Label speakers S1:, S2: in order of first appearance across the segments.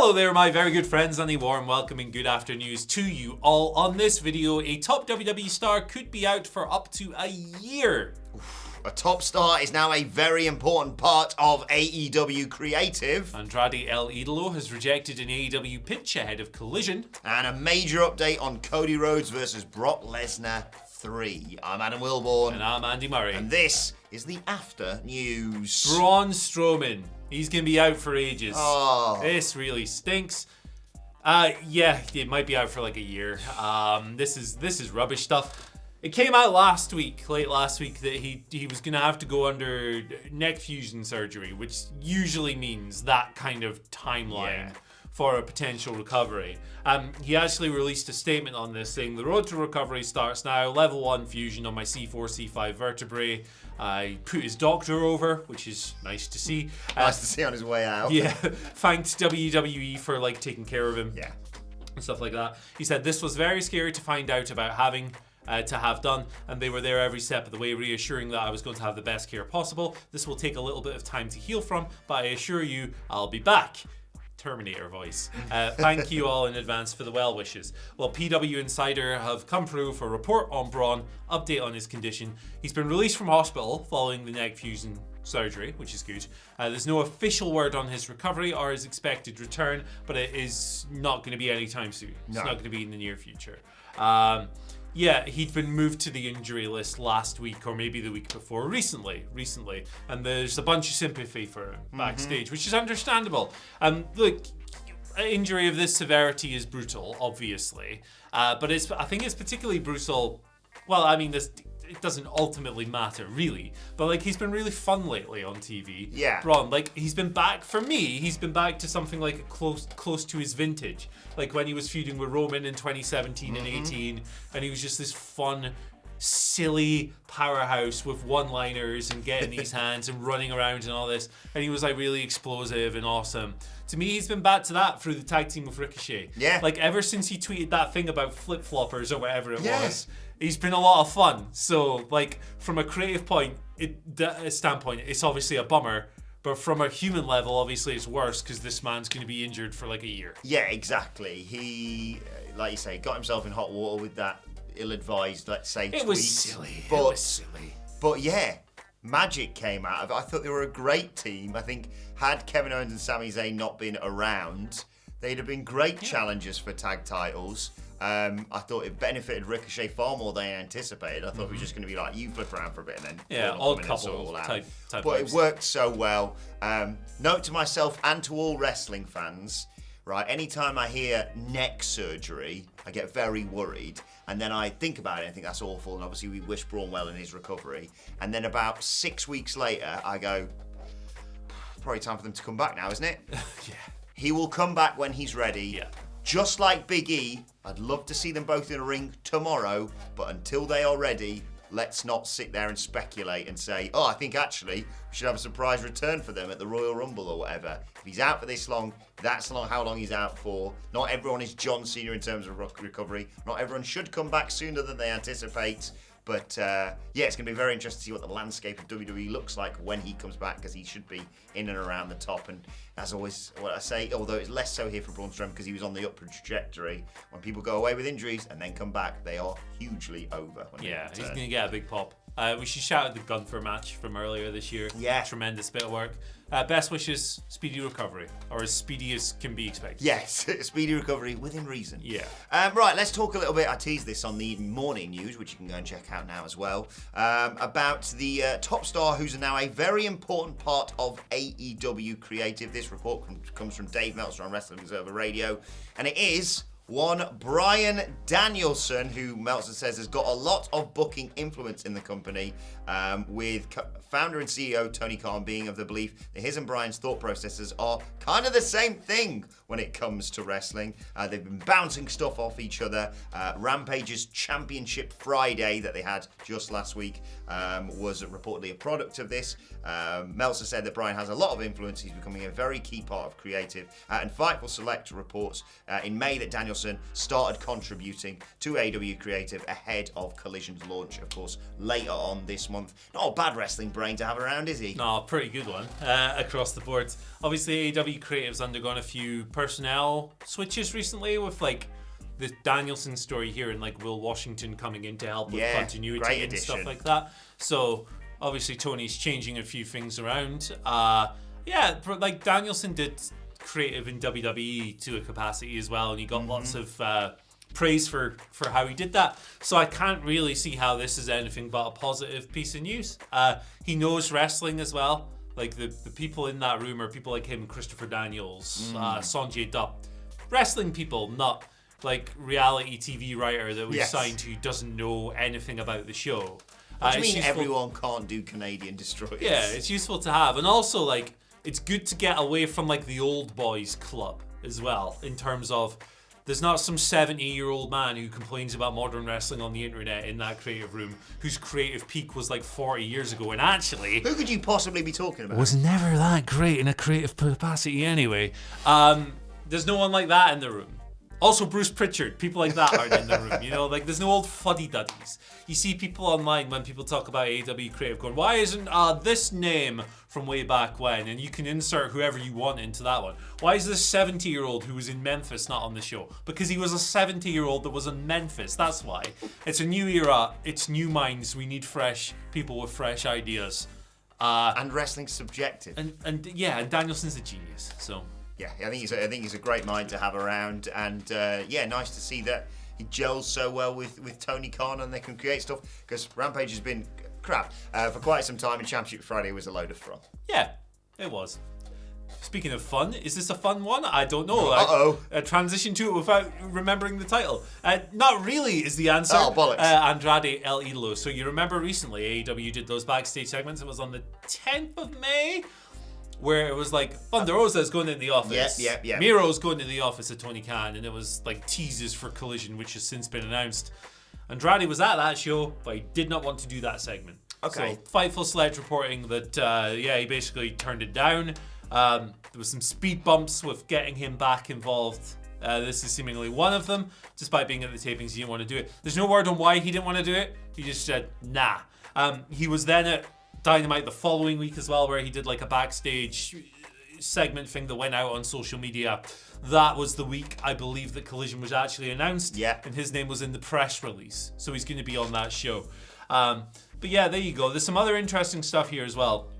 S1: Hello there, my very good friends, and a warm welcome and good afternoons to you all. On this video, a top WWE star could be out for up to a year.
S2: A top star is now a very important part of AEW creative.
S1: Andrade El Idolo has rejected an AEW pitch ahead of Collision.
S2: And a major update on Cody Rhodes versus Brock Lesnar 3. I'm Adam Wilborn.
S1: And I'm Andy Murray.
S2: And this is the After News.
S1: Braun Strowman. He's going to be out for ages.
S2: Oh.
S1: This really stinks. Yeah, it might be out for like a year. This is rubbish stuff. It came out late last week, that he was going to have to go under neck fusion surgery, which usually means that kind of timeline for a potential recovery. He actually released a statement on this saying, "The road to recovery starts now. Level 1 fusion on my C4, C5 vertebrae. I put his doctor over," which is nice to see.
S2: Nice to see on his way out.
S1: Yeah, thanked WWE for taking care of him.
S2: Yeah.
S1: And stuff like that. He said, "This was very scary to find out about having to have done, and they were there every step of the way, reassuring that I was going to have the best care possible. This will take a little bit of time to heal from, but I assure you I'll be back." Terminator voice. Thank you all in advance for the well wishes. Well, PW Insider have come through for a report on Braun, update on his condition. He's been released from hospital following the neck fusion surgery, which is good. There's no official word on his recovery or his expected return, but it is not going to be anytime soon. It's not going to be in the near future. Yeah, he'd been moved to the injury list last week, or maybe the week before, recently, and there's a bunch of sympathy for him backstage, which is understandable. Look, an injury of this severity is brutal, obviously, but I think it's particularly brutal. Well, I mean, it doesn't ultimately matter, really, but he's been really fun lately on TV.
S2: Yeah.
S1: Braun, he's been back, for me, he's been back to something close to his vintage. Like when he was feuding with Roman in 2017 and 18, and he was just this fun, silly powerhouse with one-liners and getting these hands and running around and all this, and he was really explosive and awesome. To me, he's been back to that through the tag team with Ricochet.
S2: Yeah.
S1: Ever since he tweeted that thing about flip-floppers or whatever it was, he's been a lot of fun. So, from a creative standpoint, it's obviously a bummer. But from a human level, obviously it's worse because this man's going to be injured for a year.
S2: Yeah, exactly. He, like you say, got himself in hot water with that ill-advised, let's say, tweet.
S1: It was silly.
S2: But yeah, magic came out of it. I thought they were a great team. I think had Kevin Owens and Sami Zayn not been around, they'd have been great challengers for tag titles. I thought it benefited Ricochet far more than I anticipated. I thought it was just going to be you flip around for a bit and then
S1: odd couple type
S2: but
S1: vibes.
S2: It worked so well. Note to myself and to all wrestling fans, right? Anytime I hear neck surgery, I get very worried, and then I think about it and think that's awful. And obviously, we wish Braun well in his recovery. And then about 6 weeks later, I go, probably time for them to come back now, isn't it?
S1: Yeah.
S2: He will come back when he's ready.
S1: Yeah.
S2: Just like Big E, I'd love to see them both in a ring tomorrow, but until they are ready, let's not sit there and speculate and say, I think actually we should have a surprise return for them at the Royal Rumble or whatever. If he's out for this long, that's how long he's out for. Not everyone is John Cena in terms of recovery. Not everyone should come back sooner than they anticipate. But it's going to be very interesting to see what the landscape of WWE looks like when he comes back, because he should be in and around the top. And as always, what I say, although it's less so here for Braun Strowman because he was on the upward trajectory, when people go away with injuries and then come back, they are hugely over.
S1: He's going to get a big pop. We should shout out the Gunther match from earlier this year.
S2: Yeah.
S1: Tremendous bit of work. Best wishes, speedy recovery, or as speedy as can be expected.
S2: Yes, speedy recovery within reason.
S1: Yeah.
S2: Right, let's talk a little bit. I teased this on the morning news, which you can go and check out now as well, about the top star who's now a very important part of AEW creative. This report comes from Dave Meltzer on Wrestling Observer Radio, and it is one Bryan Danielson, who Meltzer says has got a lot of booking influence in the company, with founder and CEO Tony Khan being of the belief that his and Bryan's thought processes are kind of the same thing when it comes to wrestling. They've been bouncing stuff off each other. Rampage's Championship Friday that they had just last week was reportedly a product of this. Meltzer said that Bryan has a lot of influence. He's becoming a very key part of creative. And Fightful Select reports in May that Danielson started contributing to AEW Creative ahead of Collision's launch, of course, later on this month. Not a bad wrestling brain to have around, is he?
S1: No, pretty good one across the board. Obviously, AEW Creative's undergone a few personnel switches recently with like the Danielson story here and like Will Washington coming in to help with continuity and stuff like that. So obviously Tony's changing a few things around. Like Danielson did creative in WWE to a capacity as well, and he got lots of praise for how he did that. So I can't really see how this is anything but a positive piece of news. He knows wrestling as well. Like the people in that room are people like him, Christopher Daniels, Sanjay Dutt, wrestling people, not like reality TV writer that we signed who doesn't know anything about the show.
S2: What do you mean everyone can't do Canadian Destroyers?
S1: Yeah, it's useful to have. And also, like, it's good to get away from, like, the old boys club as well, in terms of there's not some 70-year-old man who complains about modern wrestling on the internet in that creative room whose creative peak was, like, 40 years ago. And actually...
S2: Who could you possibly be talking about?
S1: Was never that great in a creative capacity anyway. There's no one like that in the room. Also, Bruce Pritchard, people like that aren't in the room, you know? Like, there's no old fuddy-duddies. You see people online when people talk about AEW Creative going, why isn't this name from way back when? And you can insert whoever you want into that one. Why is this 70-year-old who was in Memphis not on the show? Because he was a 70-year-old that was in Memphis, that's why. It's a new era, it's new minds, we need fresh people with fresh ideas.
S2: And wrestling's subjective.
S1: And Danielson's a genius, so...
S2: Yeah, I think he's a great mind to have around, and nice to see that he gels so well with Tony Khan and they can create stuff, because Rampage has been crap for quite some time, and Championship Friday was a load of fun.
S1: Yeah, it was. Speaking of fun, is this a fun one? I don't know. Transition to it without remembering the title. Not really is the answer.
S2: Oh, bollocks.
S1: Andrade El Idolo. So you remember recently AEW did those backstage segments. It was on the 10th of May. Where it was like Thunder Rosa's going in the office.
S2: Yeah.
S1: Miro's going to the office of Tony Khan, and it was like teases for Collision, which has since been announced. Andrade was at that show, but he did not want to do that segment.
S2: Okay.
S1: So Fightful Sledge reporting that he basically turned it down. There was some speed bumps with getting him back involved. This is seemingly one of them. Despite being at the tapings, he didn't want to do it. There's no word on why he didn't want to do it. He just said nah. He was then at Dynamite the following week as well, where he did like a backstage segment thing that went out on social media. That was the week, I believe, that Collision was actually announced.
S2: Yeah.
S1: And his name was in the press release. So he's going to be on that show. But yeah, there you go. There's some other interesting stuff here as well.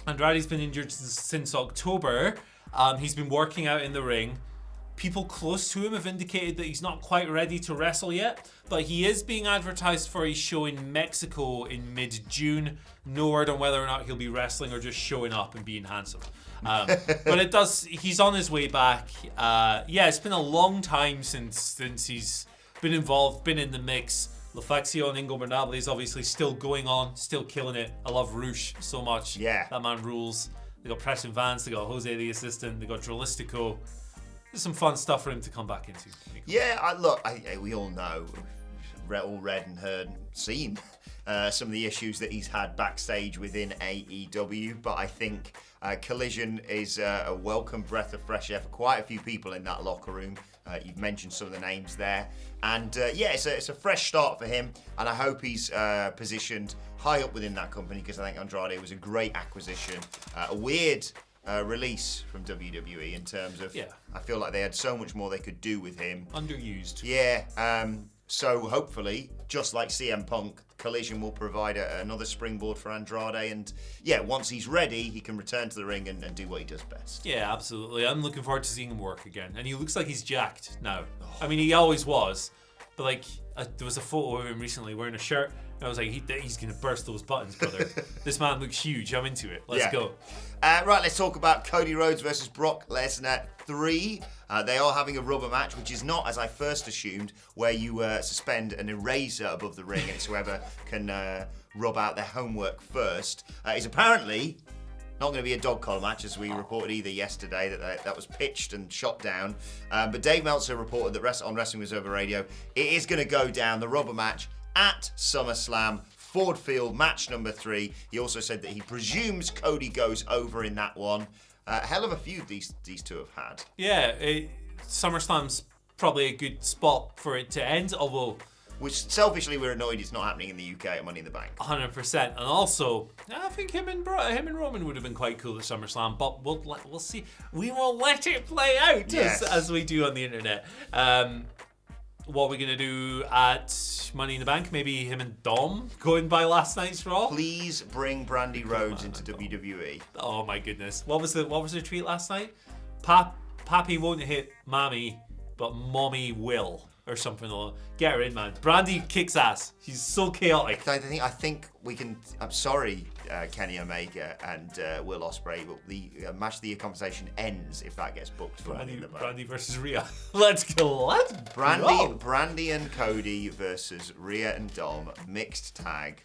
S1: Andrade's been injured since October. He's been working out in the ring. People close to him have indicated that he's not quite ready to wrestle yet, but he is being advertised for a show in Mexico in mid-June. No word on whether or not he'll be wrestling or just showing up and being handsome. But he's on his way back. It's been a long time since he's been involved, been in the mix. Lefexio and Ingo Bernabé is obviously still going on, still killing it. I love Roosh so much.
S2: Yeah.
S1: That man rules. They got Preston Vance, they got Jose the assistant, they got Drolistico. There's some fun stuff for him to come back into.
S2: Yeah, we all know, all read and heard and seen some of the issues that he's had backstage within AEW, but I think Collision is a welcome breath of fresh air for quite a few people in that locker room. You've mentioned some of the names there, and it's a fresh start for him, and I hope he's positioned high up within that company, because I think Andrade was a great acquisition. A weird release from WWE in terms of, I feel like they had so much more they could do with him.
S1: Underused.
S2: Yeah. So hopefully, just like CM Punk, Collision will provide another springboard for Andrade, and once he's ready, he can return to the ring and do what he does best.
S1: Yeah, absolutely. I'm looking forward to seeing him work again, and he looks like he's jacked now. I mean, he always was, but like there was a photo of him recently wearing a shirt, and I was like, he's gonna burst those buttons, brother. This man looks huge. I'm into it. Let's go.
S2: Right, let's talk about Cody Rhodes versus Brock Lesnar 3. They are having a rubber match, which is not, as I first assumed, where you suspend an eraser above the ring and it's whoever can rub out their homework first. It's apparently not going to be a dog collar match, as we reported either yesterday, that was pitched and shot down. But Dave Meltzer reported that on Wrestling Observer Radio, it is going to go down, the rubber match, at SummerSlam. Ford Field, match number 3. He also said that he presumes Cody goes over in that one. Hell of a feud these two have had.
S1: Yeah, SummerSlam's probably a good spot for it to end, although
S2: which selfishly we're annoyed it's not happening in the UK at Money in the Bank.
S1: 100%. And also, I think him and Roman would have been quite cool at SummerSlam, but we'll see. We will let it play out as we do on the internet. What are we going to do at Money in the Bank? Maybe him and Dom going by last night's Raw?
S2: Please bring Brandy Rhodes into WWE.
S1: Oh my goodness. What was the tweet last night? Pappy won't hit Mommy, but Mommy will. Or something like that. Get her in, man. Brandy kicks ass. She's so chaotic.
S2: I think we can. I'm sorry, Kenny Omega and Will Ospreay, but the match of the year conversation ends if that gets booked for Money in the Bank.
S1: Brandy versus Rhea. Let's go.
S2: Brandy and Cody versus Rhea and Dom mixed tag.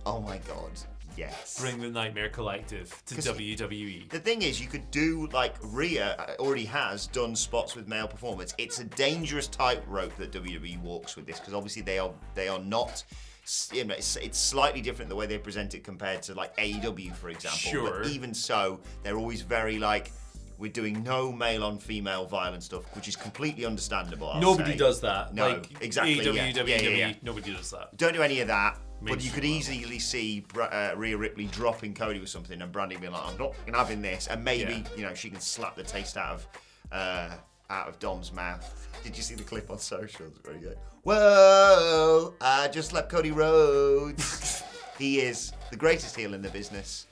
S2: Oh my god. Yes.
S1: Bring the Nightmare Collective to WWE.
S2: The thing is, you could do, like, Rhea already has done spots with male performers. It's a dangerous tightrope that WWE walks with this, because obviously they are not, you know, it's slightly different the way they present it compared to, like, AEW, for example.
S1: Sure.
S2: But even so, they're always very, like, we're doing no male-on-female violent stuff, which is completely understandable.
S1: Nobody does that.
S2: No,
S1: like,
S2: exactly.
S1: AEW, WWE,
S2: yeah.
S1: Nobody does that.
S2: Don't do any of that. But you could easily see Rhea Ripley dropping Cody with something and Brandy being like, I'm not having this. And maybe, you know, she can slap the taste out of Dom's mouth. Did you see the clip on socials where he goes, whoa, I just slapped Cody Rhodes. He is the greatest heel in the business.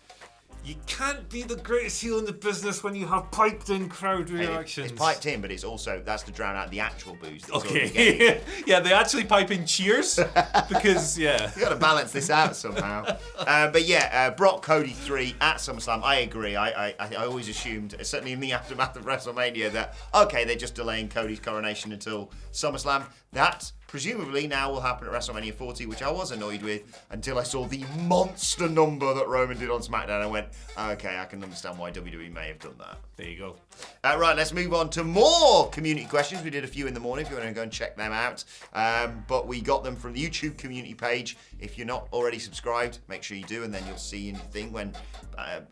S1: You can't be the greatest heel in the business when you have piped in crowd reactions.
S2: It's piped in, but it's also, that's to drown out the actual booze.
S1: Okay. Yeah, they actually pipe in cheers because, yeah.
S2: You got to balance this out somehow. But yeah, Brock Cody 3 at SummerSlam. I agree. I always assumed, certainly in the aftermath of WrestleMania, that, okay, they're just delaying Cody's coronation until SummerSlam. That presumably now will happen at WrestleMania 40, which I was annoyed with until I saw the monster number that Roman did on SmackDown. I went, okay, I can understand why WWE may have done that.
S1: There you go.
S2: Right, let's move on to more community questions. We did a few in the morning if you want to go and check them out. But we got them from the YouTube community page. If you're not already subscribed, make sure you do, and then you'll see in the thing when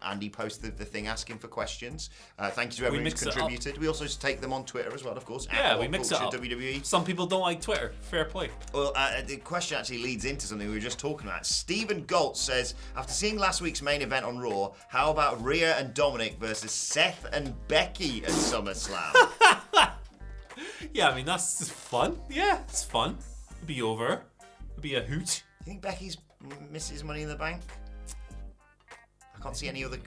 S2: Andy posts the thing asking for questions. Thank you to everyone who's contributed. We also take them on Twitter as well, of course.
S1: Yeah, we mix it up.
S2: WWE.
S1: Some people don't like Twitter. Fair play.
S2: Well, the question actually leads into something we were just talking about. Stephen Galt says, after seeing last week's main event on Raw, how about Rhea and Dominic versus Seth and Becky at SummerSlam?
S1: Yeah, I mean, that's fun. Yeah, it's fun. It'll be over. It'll be a hoot.
S2: You think Becky's misses Money in the Bank? I can't see any other.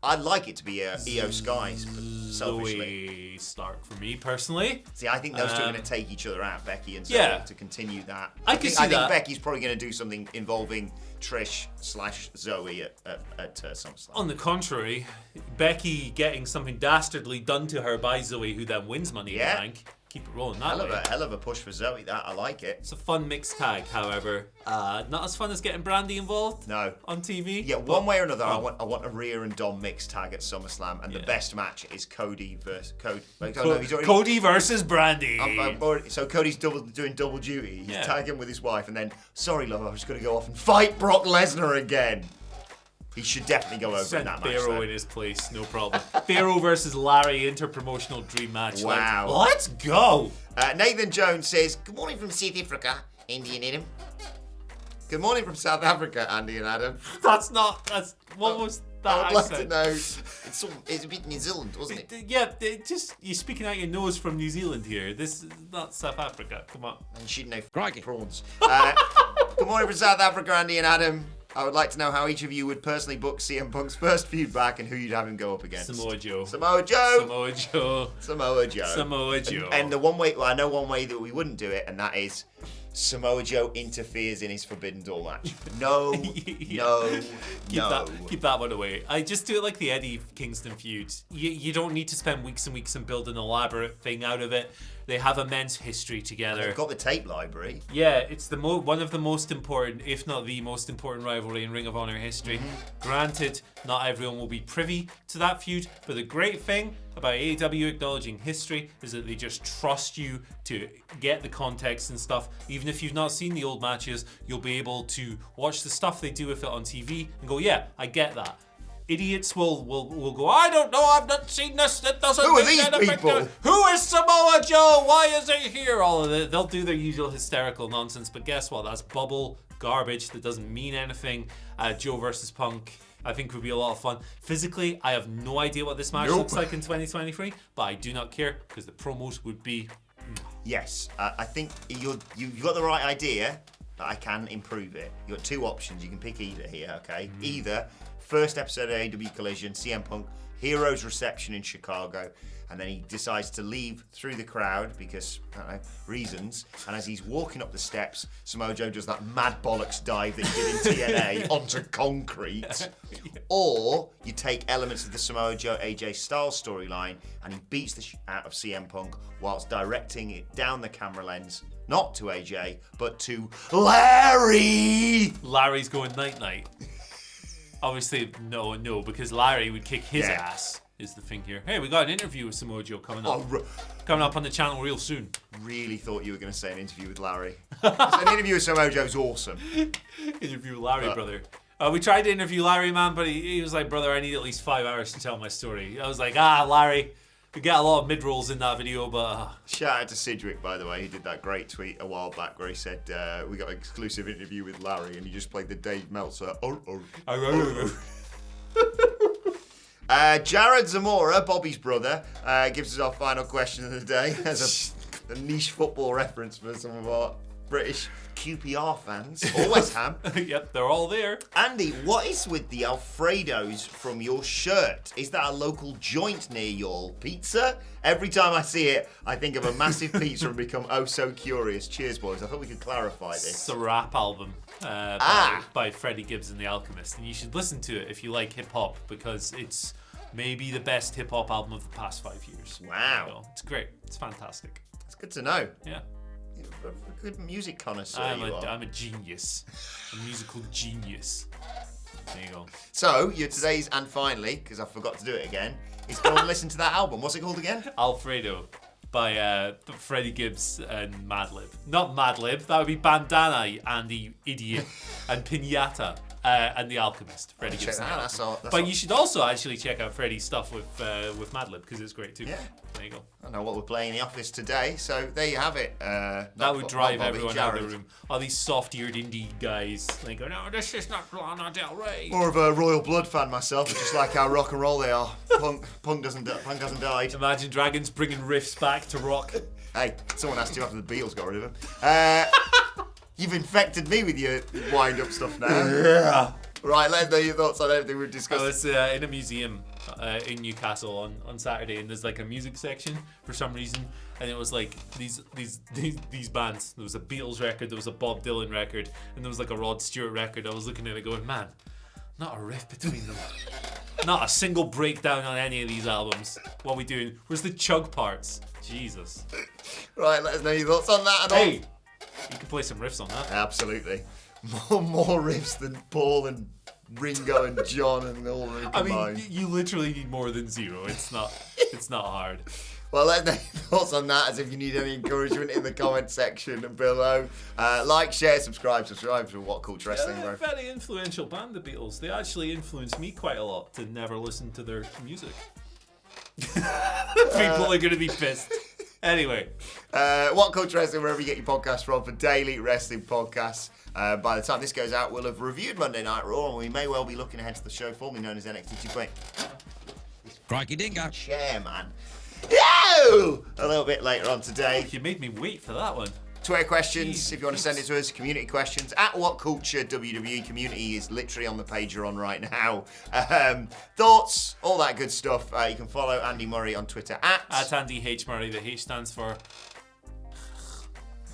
S2: I'd like it to be Io Skies, but selfishly.
S1: Zoe Stark for me personally.
S2: See, I think those two are going to take each other out, Becky and Zoe, to continue that.
S1: I think
S2: Becky's probably going to do something involving Trish/Zoe at SummerSlam.
S1: On the contrary, Becky getting something dastardly done to her by Zoe, who then wins Money in the Bank. Keep it rolling that way.
S2: Hell of a push for Zoe. That I like it.
S1: It's a fun mixed tag, however, not as fun as getting Brandy involved.
S2: No.
S1: On TV.
S2: Yeah, one way or another, I want a Rhea and Dom mixed tag at SummerSlam, and the best match is Cody versus Cody.
S1: Cody versus Brandy.
S2: So Cody's doing double duty. He's tagging with his wife, and then, sorry, love, I'm just going to go off and fight Brock Lesnar again. He should definitely go over in that match.
S1: Pharaoh in his place, no problem. Pharaoh versus Larry, interpromotional dream match.
S2: Wow.
S1: Let's go.
S2: Nathan Jones says, good morning from South Africa, Andy and Adam. Good morning from South Africa, Andy and Adam.
S1: What was that
S2: I would like
S1: accent?
S2: to know. It's a bit New Zealand, wasn't it?
S1: Yeah, you're speaking out your nose from New Zealand here. This is not South Africa. Come on.
S2: And you should know prawns. Good morning from South Africa, Andy and Adam. I would like to know how each of you would personally book CM Punk's first feud back and who you'd have him go up against.
S1: Samoa Joe.
S2: And the one way, I know one way that we wouldn't do it, and that is Samoa Joe interferes in his Forbidden Door match. No.
S1: Keep that one away. I just do it like the Eddie Kingston feud. You don't need to spend weeks and weeks and build an elaborate thing out of it. They have immense history together.
S2: They've got the tape library.
S1: Yeah, it's one of the most important, if not the most important rivalry in Ring of Honor history. Mm-hmm. Granted, not everyone will be privy to that feud, but the great thing about AEW acknowledging history is that they just trust you to get the context and stuff. Even if you've not seen the old matches, you'll be able to watch the stuff they do with it on TV and go, yeah, I get that. Idiots will go, I don't know, I've not seen this, it doesn't
S2: Who are these people?
S1: Who is Samoa Samoa Joe, why is he here? All of it. They'll do their usual hysterical nonsense, but guess what? That's bubble garbage that doesn't mean anything. Joe versus Punk, I think would be a lot of fun. Physically, I have no idea what this match looks like in 2023, but I do not care because the promos would be...
S2: Yes, I think you've got the right idea, but I can improve it. You've got two options. You can pick either here, okay? Either first episode of AEW Collision, CM Punk, Heroes Reception in Chicago, and then he decides to leave through the crowd because, I don't know, reasons. And as he's walking up the steps, Samoa Joe does that mad bollocks dive that he did in TNA onto concrete. Or you take elements of the Samoa Joe AJ Styles storyline and he beats the shit out of CM Punk whilst directing it down the camera lens, not to AJ, but to Larry.
S1: Larry's going night-night. Obviously, no, because Larry would kick his ass, is the thing here. Hey, we got an interview with Samoa Joe coming up. Coming up on the channel real soon.
S2: Really thought you were going to say an interview with Larry. An interview with Samoa Joe's awesome.
S1: Interview with Larry, brother. We tried to interview Larry, man, but he was like, brother, I need at least 5 hours to tell my story. I was like, Larry, we get a lot of mid-rolls in that video, but...
S2: Shout out to Sidgwick, by the way. He did that great tweet a while back where he said, we got an exclusive interview with Larry, and he just played the Dave Meltzer. Jared Zamora, Bobby's brother, gives us our final question of the day as a niche football reference for some of our British QPR fans, or West Ham.
S1: Yep, they're all there.
S2: Andy, what is with the Alfredos from your shirt? Is that a local joint near your pizza? Every time I see it, I think of a massive pizza and become oh so curious. Cheers, boys. I thought we could clarify this.
S1: It's a rap album by Freddie Gibbs and the Alchemist, and you should listen to it if you like hip-hop, because it's maybe the best hip-hop album of the past 5 years.
S2: Wow.
S1: So, it's great. It's fantastic.
S2: It's good to know.
S1: Yeah.
S2: You're a good music connoisseur.
S1: I'm a genius. A musical genius. There you go.
S2: So, your today's and finally, because I forgot to do it again, is go and listen to that album. What's it called again?
S1: Alfredo by Freddie Gibbs and Madlib. Not Madlib, that would be Bandana, Andy Idiot, and Pinata. And the Alchemist, Freddie Gibbs. But you should also actually check out Freddie's stuff with Madlib, because it's great too.
S2: Yeah.
S1: There you go.
S2: I know what we're playing in the office today, so there you have it.
S1: That would drive everyone out of the room. All these soft-eared indie guys, they go, no, this is not Lana Del Rey.
S2: More of a Royal Blood fan myself, just like how rock and roll they are. Punk hasn't died.
S1: Imagine Dragons bringing riffs back to rock.
S2: Hey, someone has to after the Beatles got rid of him. You've infected me with your wind-up stuff now. Yeah. Right, let us know your thoughts on everything we've discussed.
S1: I was in a museum in Newcastle on Saturday, and there's like a music section for some reason, and it was like these bands. There was a Beatles record, there was a Bob Dylan record, and there was like a Rod Stewart record. I was looking at it going, man, not a riff between them. Not a single breakdown on any of these albums. What are we doing? Where's the chug parts? Jesus.
S2: Right, let us know your thoughts on that. And
S1: hey! You can play some riffs on that.
S2: Absolutely. More riffs than Paul and Ringo and John and all of them combined.
S1: I mean, you literally need more than zero. It's not hard.
S2: Well, let us know your thoughts on that, as if you need any encouragement in the comment section below. Like, share, subscribe to WhatCulture Wrestling.
S1: They're a very influential band, the Beatles. They actually influenced me quite a lot to never listen to their music. People are going to be pissed. Anyway.
S2: WhatCulture Wrestling, wherever you get your podcasts from, for daily wrestling podcasts. By the time this goes out, we'll have reviewed Monday Night Raw, and we may well be looking ahead to the show formerly known as NXT 2.0.
S3: Crikey dingo.
S2: Chair, man. Yo! A little bit later on today.
S1: You made me wait for that one.
S2: Twitter questions, if you want to send it to us, community questions at WhatCulture WWE. Community is literally on the page you're on right now. Thoughts, all that good stuff. You can follow Andy Murray on Twitter at
S1: Andy H. Murray. The H stands for...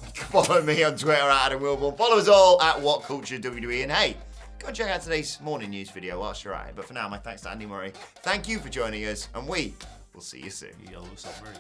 S2: You can follow me on Twitter at Adam Wilborn. Follow us all at WhatCulture WWE. And hey, go and check out today's morning news video whilst you're at it. But for now, my thanks to Andy Murray. Thank you for joining us, and we will see you soon.
S1: Yellow Submarine.